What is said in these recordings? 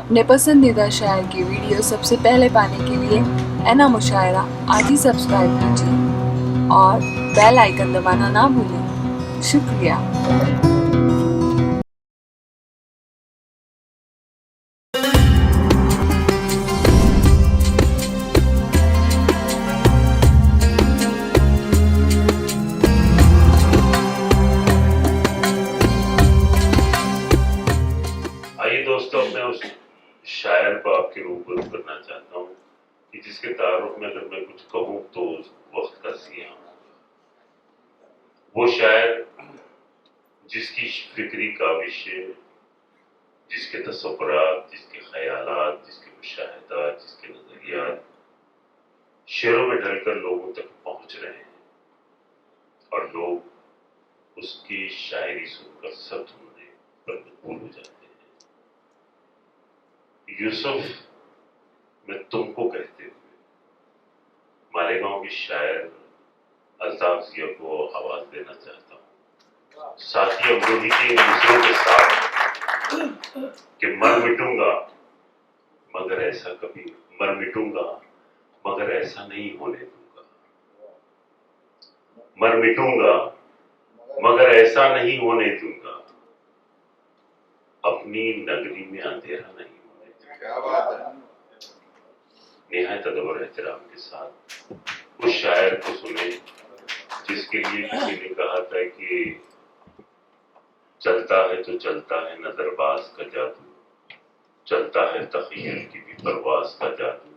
اپنے پسندیدہ شاعر کی ویڈیو سب سے پہلے پانے کے لیے اینا مشاعرہ آج ہی سبسکرائب کیجیے اور بیل آئیکن دبانا نہ بھولیں۔ شکریہ۔ آئیے دوستوں، میں اس شاعر کو آپ کے روبرو کرنا چاہتا ہوں کہ جس کے تعارف میں اگر میں کچھ کہوں تو وقت کا سیاح ہوں۔ وہ شاعر جس کی فکری کاوشیں، جس کے تصورات، جس کے خیالات، جس کے مشاہدات، جس کے نظریات شعروں میں ڈھل کر لوگوں تک پہنچ رہے ہیں اور لوگ اس کی شاعری سن کر سب ہونے پر مقبول ہو جاتے ہیں۔ یوسف، میں تم کو کہتے ہوئے مالیگاؤں کی شاعر الطاف ضیاء کو آواز دینا چاہتا ہوں، ساتھی امروہی کے مصروں کے ساتھ کہ مر مٹوں گا مگر ایسا کبھی مر مٹوں گا مگر ایسا نہیں ہونے دوں گا، مر مٹوں گا مگر ایسا نہیں ہونے دوں گا، اپنی نگری میں اندھیرا نہیں ہونے دوں گا۔ نہایت ادب اور احترام کے ساتھ اس شاعر کو سنیں جس کے لیے کسی نے کہا تھا کہ چلتا ہے تو چلتا ہے نظر باز کا جادو، چلتا ہے تخیل کی بھی پرواز کا جادو،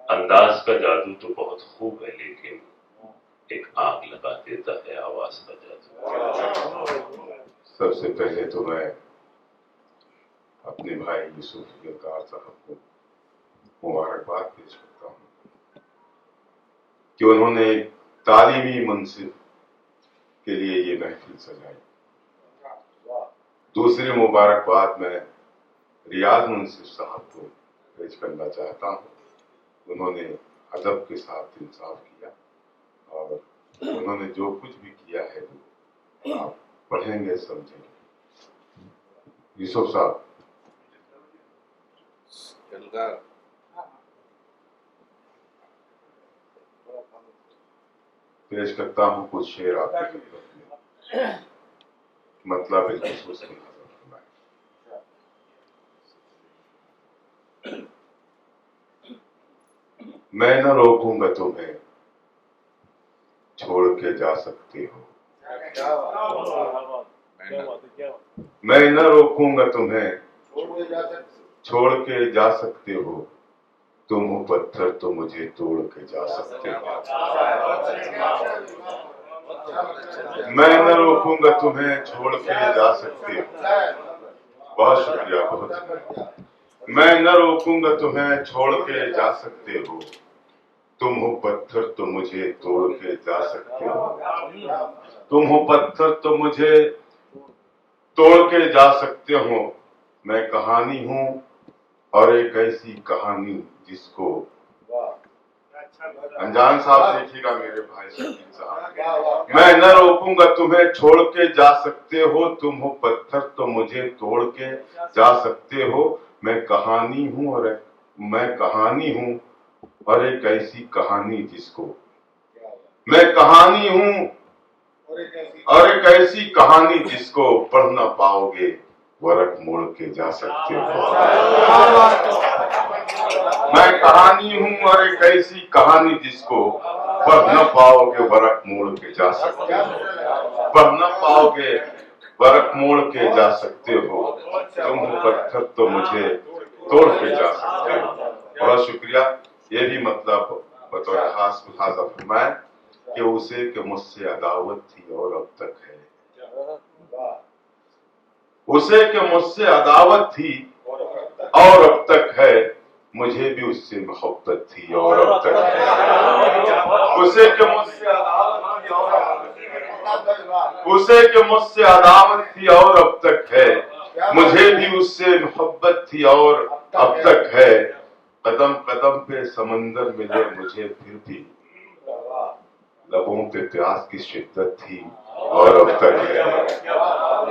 انداز کا جادو تو بہت خوب ہے لیکن ایک آگ لگا دیتا ہے آواز کا جادو۔ سب سے پہلے تو میں اپنے بھائی یوسف یلکار صاحب کو مبارکباد پیش کرتا ہوں کہ انہوں نے ایک تعلیمی منصب کے لیے یہ محفل سجائی۔ دوسری مبارکباد میں ریاض منصف صاحب کو پیش کرنا چاہتا ہوں۔ انہوں نے ادب کے ساتھ انصاف کیا اور انہوں نے جو کچھ بھی کیا ہے وہ آپ پڑھیں گے سمجھیں گے۔ یوسف صاحب پیش کرتا ہوں کچھ شعر آپ کی خدمت میں، مطلب بالخصوص کی نظر فرمائیں۔ میں نہ روکوں گا تمہیں چھوڑ کے جا سکتے ہو، میں نہ روکوں گا تمہیں چھوڑ کے جا سکتے ہو، تم ہو پتھر تو مجھے توڑ کے جا سکتے ہو، میں نہ روکوں گا تمہیں چھوڑ کے جا سکتے ہو۔ بہت شکریہ، بہت شکریہ۔ میں نہ روکوں گا تمہیں چھوڑ کے جا سکتے ہو، تم ہو پتھر تو مجھے توڑ کے جا سکتے ہو، تم ہو پتھر تو مجھے توڑ کے جا سکتے ہو، میں کہانی ہوں اور ایک ایسی کہانی جس کو انجان صاحب دیکھیے گا، میرے بھائی شکیل صاحب، میں نہ روکوں گا تمہیں چھوڑ کے جا سکتے ہو، تم ہو پتھر تو مجھے توڑ کے جا سکتے ہو، میں کہانی ہوں اور ایک ایسی کہانی جس کو میں کہانی ہوں اور ایک ایسی کہانی جس کو پڑھ نہ پاؤ گے ورق موڑ کے جا سکتے ہو۔ میں کہانی ہوں اور ایک ایسی کہانی جس کو پڑھ نہ پاؤ گے ورق موڑ کے جا سکتے ہو، پڑھ نہ پاؤ گے ورق موڑ کے جا سکتے ہو، تم ہو پتھر تو مجھے توڑ کے جا سکتے ہو۔ بہت شکریہ۔ یہ بھی مطلب بطور خاص ملاحظہ فرمائیں کہ اسے کہ مجھ سے عداوت تھی اور اب تک ہے، اسے کہ مجھ سے عداوت تھی اور اب تک ہے، مجھے بھی اس سے محبت تھی اور اب تک ہے، اسے کہ مجھ سے عداوت تھی اور اسے کہ مجھ سے عداوت تھی اور اب تک ہے، مجھے بھی اس سے محبت تھی اور اب تک ہے، قدم قدم پہ سمندر ملے مجھے پھر بھی، لبوں پہ پیاس کی شدت تھی और अब तक है।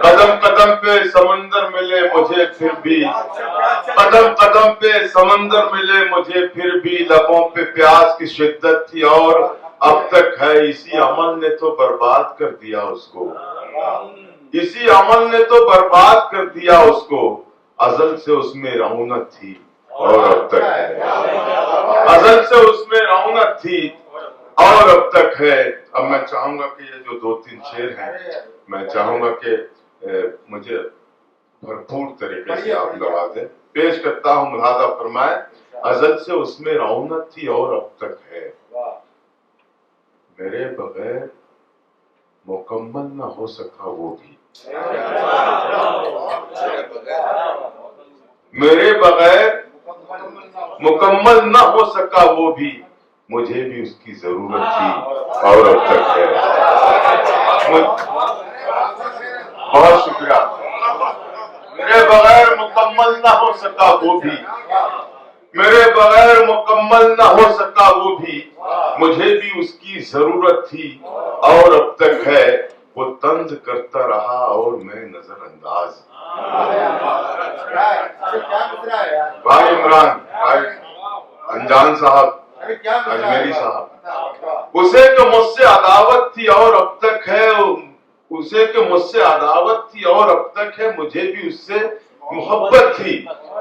कदम कदम पे समंदर मिले मुझे फिर भी, कदम कदम पे समंदर मिले मुझे फिर भी, लबों पे प्यास की शिद्दत थी और अब तक है। इसी अमल ने तो बर्बाद कर दिया उसको, इसी अमल ने तो बर्बाद कर दिया उसको। अजल से उसमें रौनक थी और अब तक है, अजल से उसमें रौनक थी और अब तक है। अब मैं चाहूंगा कि ये जो 2-3 शेर हैं, मैं चाहूंगा कि मुझे भरपूर तरीके से आप लगा दें। पेश करता हूँ, मुलाहाजा फरमाए। अजल से उसमें रौनक थी और अब तक है, मेरे बगैर मुकम्मल न हो सका वो भी, मेरे बगैर मुकम्मल न हो सका वो भी, मुझे भी उसकी जरूरत थी और अब तक है। बहुत शुक्रिया। मेरे बगैर मुकम्मल न हो सका वो भी, मेरे बगैर मुकम्मल न हो सका वो भी, मुझे भी उसकी जरूरत थी और अब तक है। वो तंज करता रहा और मैं नजरअंदाज। भाई इमरान, भाई अनजान साहब, अजमेरी साहब, उसे तो मुझसे अदावत थी और अब तक है, उसे कि मुझसे अदावत थी और अब तक है। मुझे भी उससे मोहब्बत थी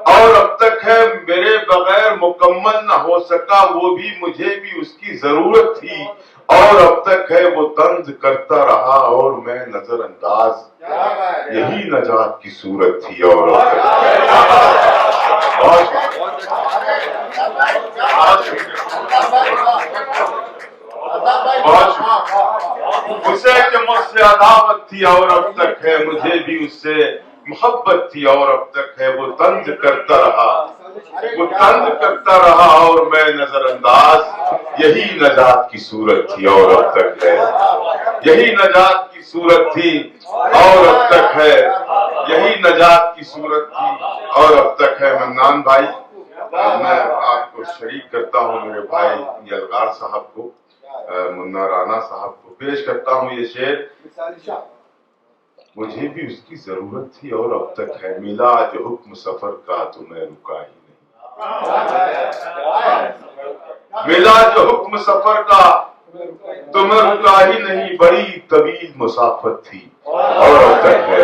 और अब तक है। मेरे बगैर मुकम्मल न हो सका वो भी, मुझे भी उसकी जरूरत थी और अब तक है। वो तंज करता रहा और मैं नजरअंदाज, यही नजात की सूरत थी और अब तक। उसे कि मुझसे अदावत थी और अब तक है, मुझे भी उससे मोहब्बत थी और अब तक है। वो तंज करता रहा, वो तंज करता रहा और मैं नजरअंदाज, यही नजात की सूरत थी और अब तक है, यही नजात की सूरत थी और अब तक है, यही नजात की सूरत थी और अब तक है। मन्नान भाई, मैं आपको शरीक करता हूँ मेरे भाई यलगार साहब को, मुन्ना राना साहब को पेश करता हूँ ये शेर। मुझे भी उसकी जरूरत थी और अब तक है। मिला जो हुक्म सफर का तुम्हें रुका ही नहीं, मिला जो हुक्म सफर का तुम्हें रुका ही नहीं, बड़ी तवील मुसाफत थी और अब तक है।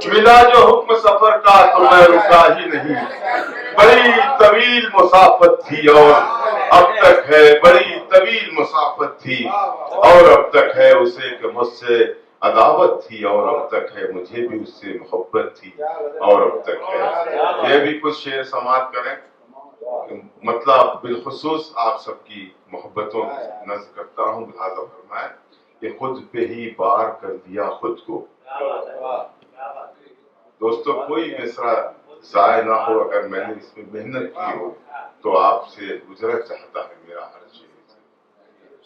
मिला जो हुक्म सफर का तुम्हें रुका ही नहीं, बड़ी तवील मुसाफत थी और अब तक है, बड़ी तवील मुसाफत थी और अब तक है। उसे कि मुझसे अदावत थी और अब तक है, मुझे भी उससे मोहब्बत थी और अब तक है। ये भी कुछ शेर समाप्त करें। मतलब बिलखुसूस आप सबकी मोहब्बतों नज़र करता हूँ, लिहाजा फरमाए कि खुद पे ही बार कर दिया खुद को। दोस्तों, कोई मिसरा जाय ना हो, अगर मैंने इसमें मेहनत की हो तो आपसे उजरत चाहता है मेरा हर शेर।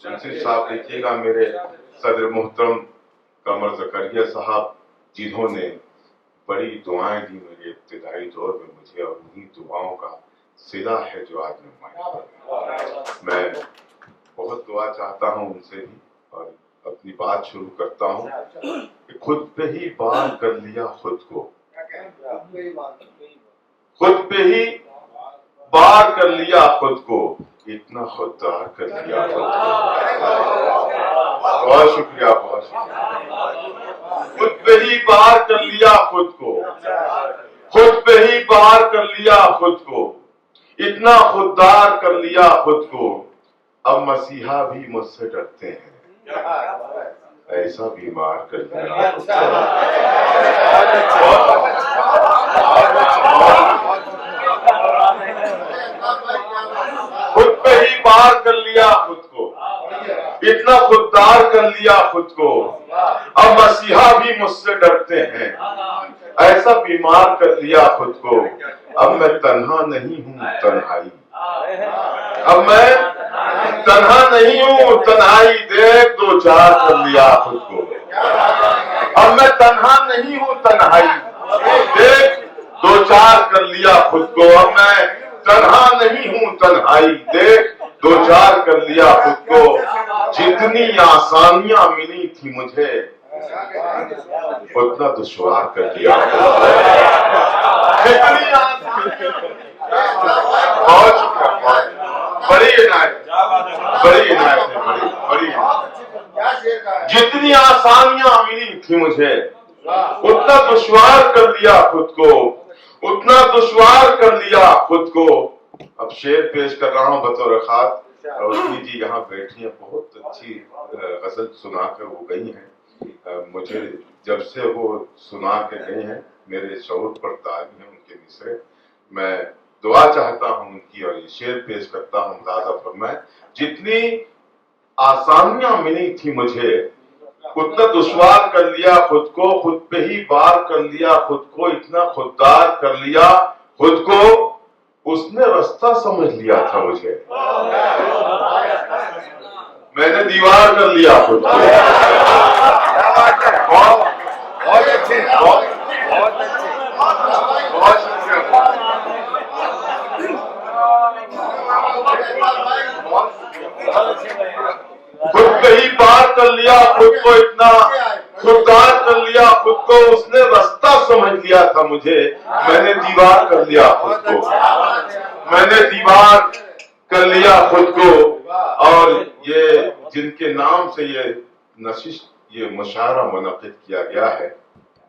शमशेर साहब देखिएगा, मेरे सदर मोहतरम कमर ज़करिया साहब, जिन्होंने बड़ी दुआएं दी मेरे इब्तिदाई दौर में मुझे, और उन्हीं दुआओं का सिला है जो आज मैं बहुत दुआ चाहता हूँ उनसे भी। और अपनी बात शुरू करता हूँ कि खुद पे ही बार कर लिया खुद को, खुद पे ही बार कर लिया खुद को, इतना खुददार कर लिया खुद को। बहुत शुक्रिया, बहुत शुक्रिया। खुद पे ही बार कर लिया खुद को, खुद पे ही बार कर लिया खुद को, इतना खुददार कर लिया खुद को। अब मसीहा भी मुझसे डरते हैं, ऐसा बीमार कर लिया खुद को। खुद पे ही बार कर लिया खुद को, इतना खुददार कर लिया खुद को। अब मसीहा भी मुझसे डरते हैं, ऐसा बीमार कर लिया खुद को। अब मैं तन्हा नहीं हूँ तन्हाई, अब मैं तन्हा नहीं हूँ तन्हाई, देख दो चार कर लिया खुद को। अब मैं तन्हा नहीं हूँ तन्हाई, देख दो चार कर लिया खुद को। अब मैं तन्हा नहीं हूँ तन्हाई, देख दो चार कर लिया खुद को, जितनी आसानियां मिली थी मुझे उतना दुश्वार कर लिया। जितनी बहुत बड़ी इनायत, बड़ी इनायत है, बड़ी जितनी आसानियां मिली थी मुझे उतना दुश्वार कर लिया खुद को, उतना दुश्वार कर लिया खुद को। अब शेर पेश कर रहा हूं बतौर खास। रोशनी जी यहाँ बैठी हैं, बहुत अच्छी गजल सुनाकर वो गई हैं। मुझे जब से वो सुना के गई हैं मेरे शऊर पर तारी है उनके मिसरे। मैं दुआ चाहता हूं उनकी और ये शेर पेश करता हूं। अंदाजा फरमाए, जितनी आसानियां मिली थी मुझे उतना दुश्वार कर लिया खुद को, खुद पे ही वार कर लिया खुद को, इतना खुददार कर लिया खुद को, उसने रास्ता समझ लिया था मुझे, मैंने दीवार कर लिया खुद को। बहुत अच्छे, बहुत अच्छे, बहुत खुद पे ही पार कर लिया खुद को, इतना खुददार कर लिया खुद को, उसने रास्ता समझ लिया था मुझे, मैंने दीवार कर लिया खुद को, मैंने दीवार कर लिया खुद को। और ये जिनके नाम से ये नशिश, ये मुशायरा मुनक़िद किया गया है,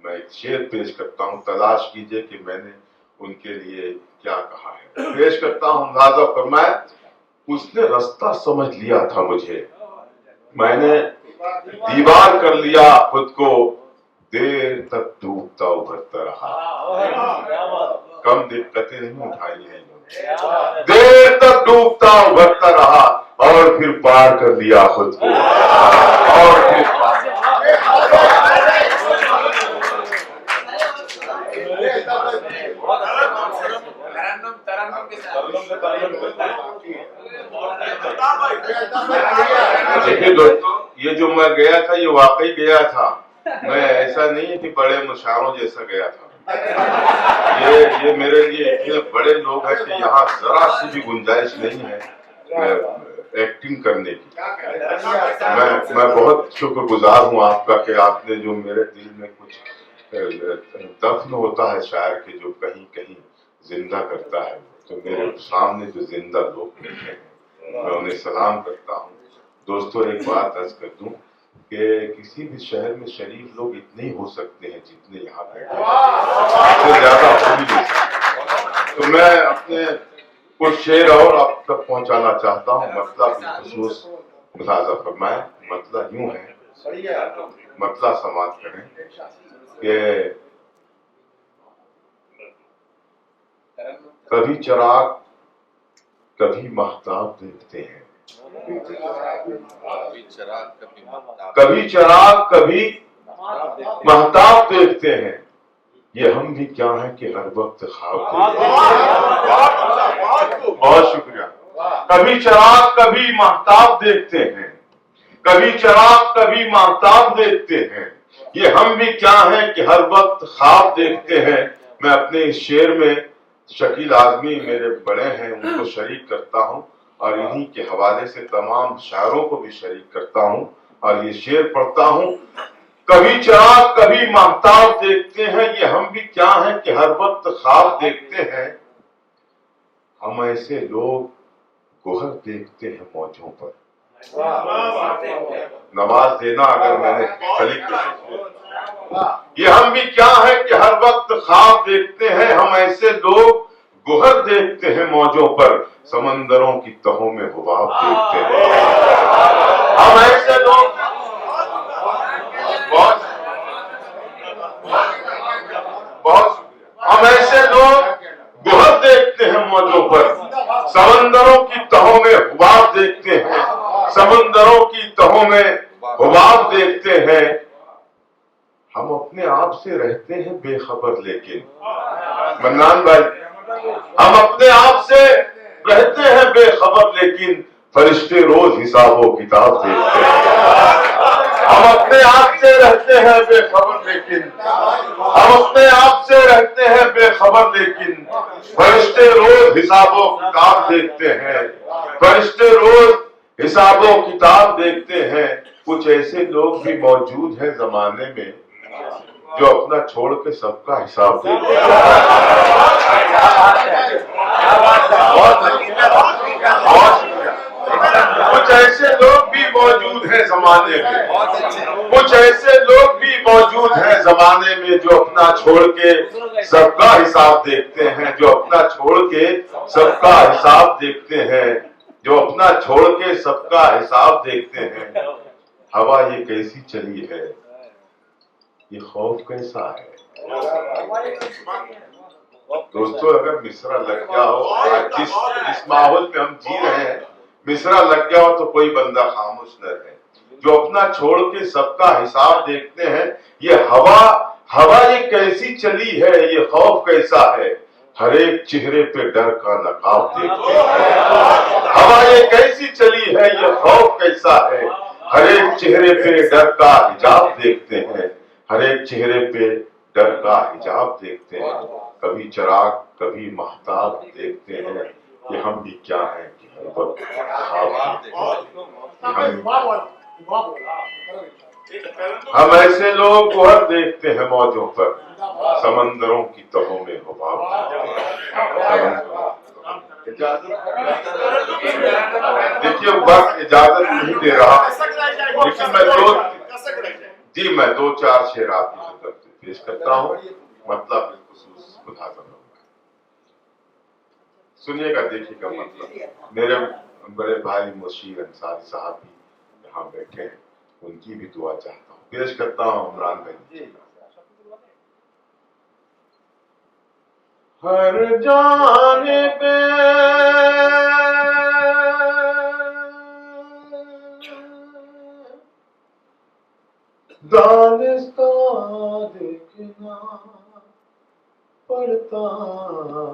मैं एक शेर पेश करता हूँ, तलाश कीजिए कि मैंने उनके लिए क्या कहा है। पेश करता हूँ, अंदाजा फरमाए, उसने रास्ता समझ लिया था मुझे, मैंने दीवार कर लिया खुद को, देर तक डूबता उभरता रहा। कम दिक्कतें नहीं उठाई हैं, देर तक डूबता उभरता रहा और फिर पार कर लिया खुद को, और फिर देखिए दोस्तों, ये जो मैं गया था ये वाकई गया था, मैं ऐसा नहीं है कि बड़े मुशायरों जैसा गया था। ये मेरे लिए इतने बड़े लोग हैं कि यहाँ जरा सी भी गुंजाइश नहीं है एक्टिंग करने की। मैं बहुत शुक्रगुजार हूँ आपका कि आपने जो मेरे दिल में कुछ दफन होता है शायर के, जो कहीं कहीं जिंदा करता है, तो मेरे सामने जो जिंदा लोग बैठे हैं मैं उन्हें सलाम करता हूँ। दोस्तों, एक बात अर्ज कर दूं कि किसी भी शहर में शरीफ लोग इतने ही हो सकते हैं जितने यहाँ बैठे, इससे ज्यादा हो भी नहीं सकते। तो मैं अपने कुछ शेर और आप तक पहुंचाना चाहता हूँ। मतलब खुसूस मुलाजा फरमाए, मतलब यूं है, मतलब समाप्त करें कि कभी चिराग कभी महताब देखते हैं, कभी चिराग कभी महताब देखते हैं, ये हम भी क्या है कि हर वक्त ख्वाब देखते हैं। बहुत शुक्रिया। कभी चिराग कभी महताब देखते हैं, कभी चिराग कभी महताब देखते हैं, ये हम भी क्या है कि हर वक्त ख्वाब देखते हैं। मैं अपने इस शेर में शकील आजमी मेरे बड़े हैं उनको शरीक करता हूँ और इन्हीं के हवाले से तमाम शायरों को भी शरीक करता हूँ और ये शेर पढ़ता हूँ। कभी चिराग कभी महताब देखते हैं, ये हम भी क्या है कि हर वक्त ख्वाब देखते हैं। हम ऐसे लोग गोहर देखते हैं मौजों पर। नवाज देना अगर मैंने ये हम भी क्या है कि हर वक्त ख्वाब देखते हैं, हम ऐसे लोग गोहर देखते हैं मौजों पर, समंदरों की तहों में हुबाब देखते हैं। हम ऐसे लोग हम ऐसे लोग गोहर देखते हैं मौजों पर, समंदरों की तहों में हुबाब देखते हैं, समंदरों की तहों में हुबाब देखते हैं। हम अपने आप से रहते हैं बेखबर, लेकिन मन्नान भाई, हम अपने आप से रहते हैं बेखबर, लेकिन फरिश्ते रोज हिसाबो किताब देखते हैं। हम अपने आप से रहते हैं बेखबर, लेकिन हम अपने आप से रहते हैं बेखबर, लेकिन फरिश्ते فرشتے روز حساب و کتاب دیکھتے ہیں، فرشتے روز حساب و کتاب دیکھتے ہیں. کچھ ایسے لوگ بھی موجود ہیں زمانے میں جو اپنا چھوڑ کے سب کا حساب دیتے ہیں. کچھ ایسے لوگ بھی موجود ہیں زمانے میں، کچھ ایسے لوگ بھی موجود ہیں زمانے میں جو اپنا چھوڑ کے سب کا حساب دیکھتے ہیں، جو اپنا چھوڑ کے سب کا حساب دیکھتے ہیں، جو اپنا چھوڑ کے سب کا حساب دیکھتے ہیں. ہوا یہ کیسی چلی ہے، یہ خوف کیسا ہے. دوستو اگر مصرع لگ گیا ہو، جس ماحول میں ہم جی رہے ہیں مصرع لگ گیا ہو تو کوئی بندہ خاموش نہ رہے. جو اپنا چھوڑ کے سب کا حساب دیکھتے ہیں، یہ ہوا یہ کیسی چلی ہے، یہ خوف کیسا ہے. ہر ایک چہرے پہ ڈر کا نقاب دیکھتے ہیں. ہوا یہ کیسی چلی ہے، یہ خوف کیسا ہے. ہر ایک چہرے پہ ڈر کا حجاب دیکھتے ہیں، ہر ایک چہرے پہ ڈر کا حجاب دیکھتے ہیں. کبھی چراغ کبھی مہتاب دیکھتے ہیں کہ ہم بھی کیا ہیں کہ ہر وقت خواب ہم ایسے لوگ گوہر دیکھتے ہیں موجوں پر، سمندروں کی تہوں میں حباب. دیکھیے وقت اجازت نہیں دے رہا، لیکن میں دو چار شعر آپ کی خدمت میں پیش کرتا ہوں. مطلب بالخصوص ملازم سنیے گا، دیکھیے گا مطلب. میرے بڑے بھائی مشیر انصاری صاحب بھی یہاں بیٹھے ہیں، ان کی بھی دعا چاہتا ہوں. پیش کرتا ہوں عمران بھائی. ہر جانب دانستہ دیکھنا پڑتا ہے.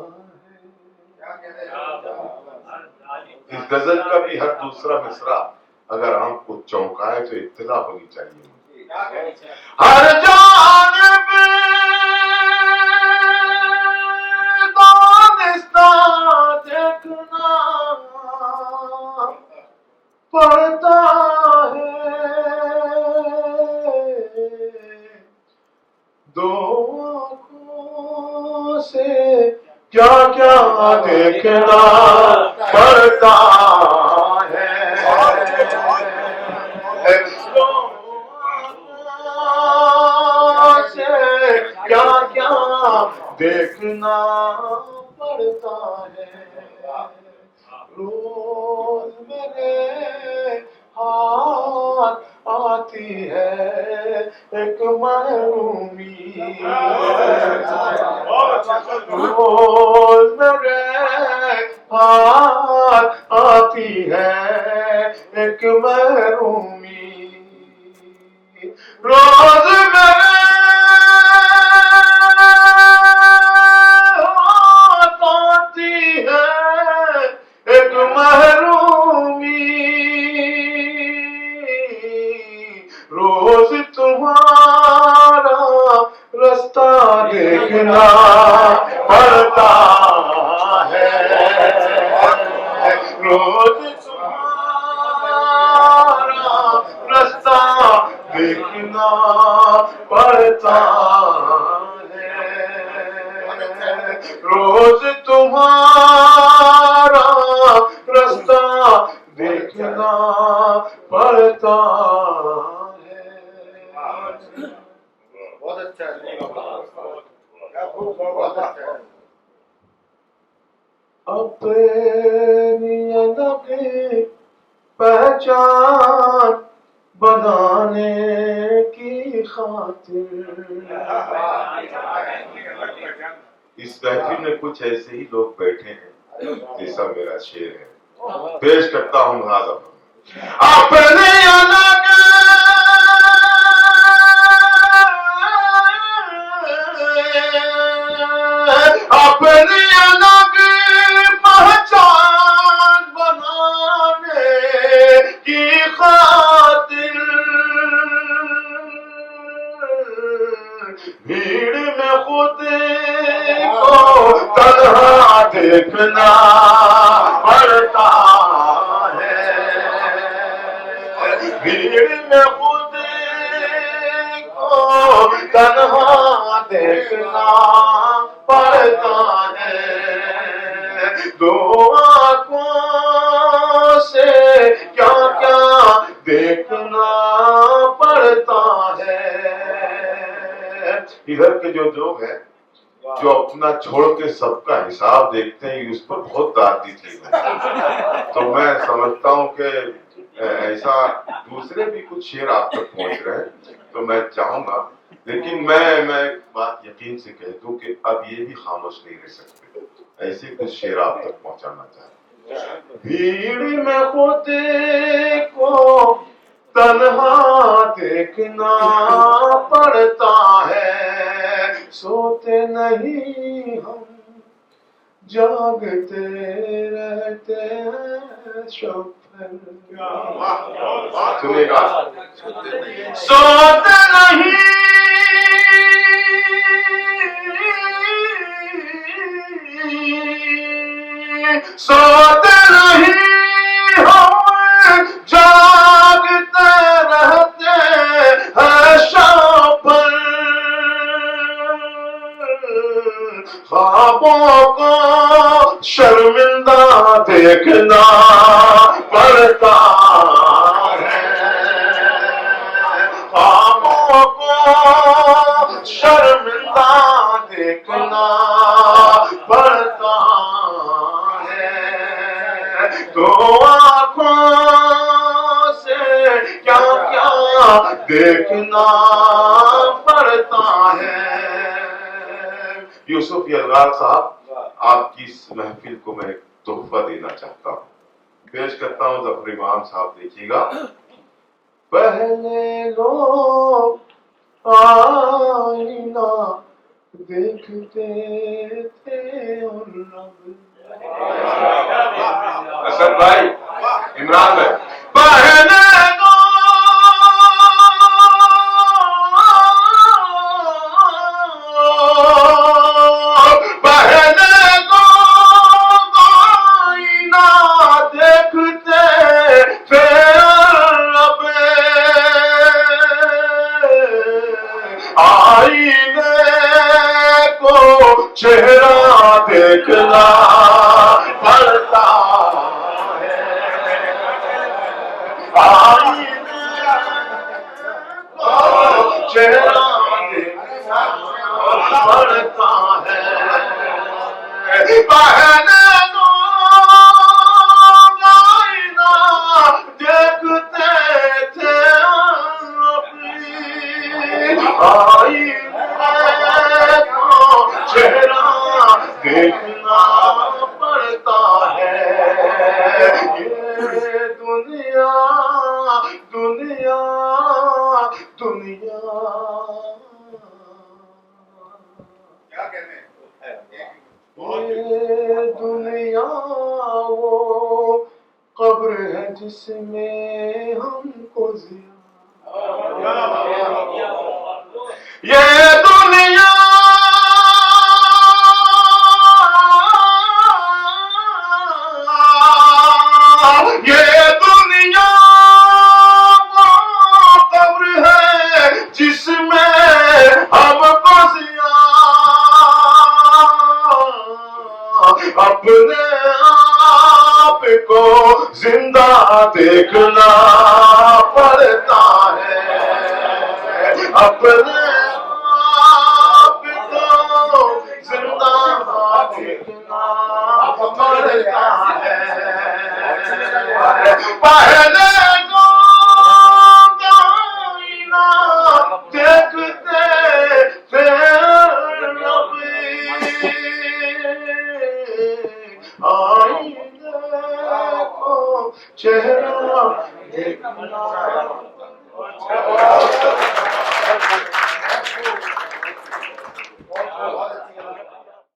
اس غزل کا بھی ہر دوسرا مصرع اگر آپ کو چونکائے تو اطلاع ہونی چاہیے. ہر جانب دانستہ دیکھنا پڑتا ہے، دو آنکھوں سے کیا کیا دیکھنا پڑتا ہے. کیا کیا دیکھنا پڑتا ہے. روز میرے ہاتھ آتی ہے ایک محرومی، روز میرے ہاتھ آتی ہے ایک محرومی. روز میرے ہاتھ آتی ہے ایک محرومی. روز تمہارا رستہ دیکھنا پڑتا ہے، روز تمہارا رستہ دیکھنا پڑتا ہے، روز تمہارا رستہ دیکھنا پڑتا ہے. بہت اچھا ہے. اپنی الگ پہچان بنانے کی خاطر اس محفل میں کچھ ایسے ہی لوگ بیٹھے ہیں جیسا میرا شعر ہے. پیش کرتا ہوں ملازم. اپنے الگ اپنی الگ پہچان بنانے کی خاطر بھیڑ میں خود کو تنہا देखना पड़ता है, भीड़ में खुद को तन्हा देखना पड़ता है, दो आंखों से क्या क्या देखना पड़ता है। इधर के जो लोग हैं जो अपना छोड़ के सबका हिसाब देखते हैं, उस पर बहुत दादी थी। तो मैं समझता हूँ कि ऐसा दूसरे भी कुछ शेर आप तक पहुंच रहे हैं, तो मैं चाहूंगा, लेकिन मैं बात यकीन से कह दूं कि अब ये भी खामोश नहीं रह सकते, ऐसे कुछ शेर आप तक पहुंचाना चाहते। भीड़ में खुद को तन्हा देखना पड़ता है, सोते नहीं हम जागते रहते हैं शफल। सुनेगा, सोते नहीं सोते नहीं हम जागते रहते हैं शफल। ख्वाबों को शर्मिंदा देखना पड़ता है, ख्वाबों को शर्मिंदा देखना पड़ता है, तो आँखों से क्या क्या देखना पड़ता है। यूसुफ यलगार साहब, आपकी इस महफिल को मैं एक तोहफा देना चाहता हूँ, पेश करता हूँ जफर इमाम साहब, देखिएगा। पहले लोग आईना देखते थे और रब। असद भाई, इमरान भाई, पहले चेहरा देखना पड़ता है, चेहरा देखना पड़ता है। पहले देखते थे अपनी चेहरा देखना पड़ता है। ये दुनिया दुनिया दुनिया क्या कहते हैं, ये दुनिया वो कब्र है जिसमें हमको जिया, ये दुनिया अपने आप को जिंदा देखना पड़ता है, अपने आप को जिंदा देखना पड़ता है। पहले देखते थे आईने को चेहरा देखना।